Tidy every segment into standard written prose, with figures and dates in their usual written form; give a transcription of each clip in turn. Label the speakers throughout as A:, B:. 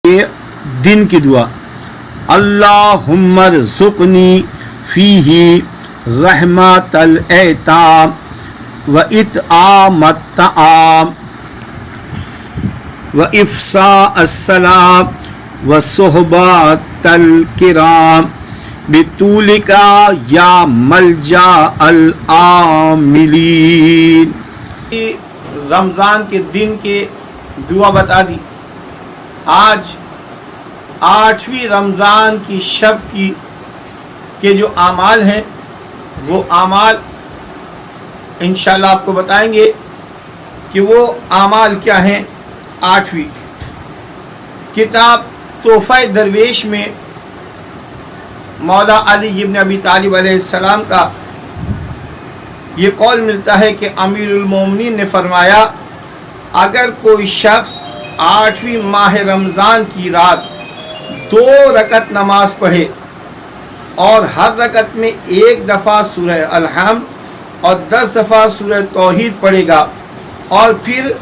A: के दिन की दुआ, अल्लाहुम्मरज़ुक़नी फ़ीही रहमतल ऐताम व इत्आमत तआम व इफ़सा अस्सलाम व सुहबतल किराम बितूलिका या मलजा अल आमिलीन।
B: रमज़ान के दिन के दुआ बता दी। आज 8वीं रमज़ान की शब के जो आमाल हैं वो आमाल इंशाल्लाह आपको बताएंगे कि वो आमाल क्या हैं। 8वीं किताब तोहफ़ा दरवेश में मौला अली इब्न अबी तालिब अलैहिस्सलाम का ये कौल मिलता है कि अमीरुल मोमिनीन ने फरमाया, अगर कोई शख्स 8वीं माह रमज़ान की रात 2 रकत नमाज पढ़े और हर रकत में 1 दफ़ा सूरह अल-हम्द और 10 दफ़ा सूरह तौहीद पढ़ेगा और फिर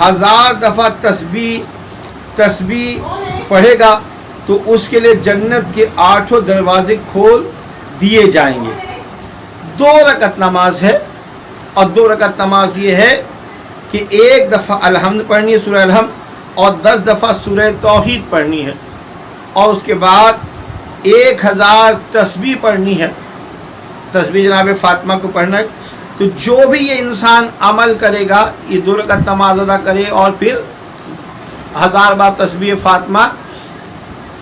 B: 1000 दफ़ा तस्बीह पढ़ेगा तो उसके लिए जन्नत के 8 दरवाजे खोल दिए जाएंगे। 2 रकत नमाज है और 2 रकत नमाज ये है कि 1 दफ़ा अल-हम्द पढ़नी है सूरह अल-हम्द और 10 दफ़ा सूरह तौहीद पढ़नी है और उसके बाद 1000 तस्बीह पढ़नी है। तस्बीह जनाब फ़ातिमा को पढ़ना है। तो जो भी ये इंसान अमल करेगा, ये 2 रकत नमाज अदा करे और फिर 1000 बार तस्बीह फ़ातिमा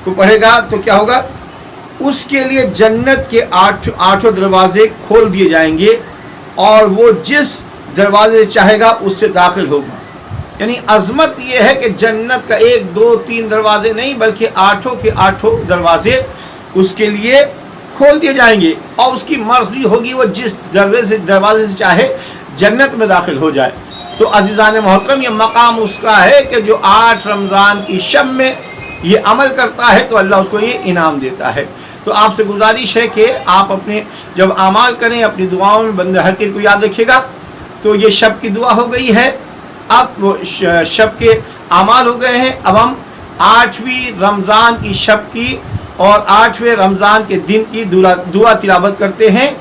B: को पढ़ेगा तो क्या होगा, उसके लिए जन्नत के 8 दरवाजे खोल दिए जाएंगे और वो जिस दरवाजे से चाहेगा उससे दाखिल होगा। यानी अज़मत ये है कि जन्नत का 1, 2, 3 दरवाजे नहीं बल्कि 8 के 8 दरवाजे उसके लिए खोल दिए जाएंगे और उसकी मर्जी होगी वो जिस दरवाजे से चाहे जन्नत में दाखिल हो जाए। तो अज़ीज़ान मोहतरम, ये मकाम उसका है कि जो 8 रमज़ान की शब में ये अमल करता है तो अल्लाह उसको ये इनाम देता है। तो आपसे गुजारिश है कि आप अपने जब आमाल करें अपनी दुआओं में बंदे हकीर को याद रखिएगा। तो ये शब की दुआ हो गई है, अब वो शब के आमाल हो गए हैं। अब हम 8वीं रमज़ान की शब की और 8वें रमज़ान के दिन की दुआ तिलावत करते हैं।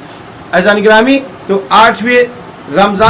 B: अज़ान गिरामी, तो 8वें रमज़ान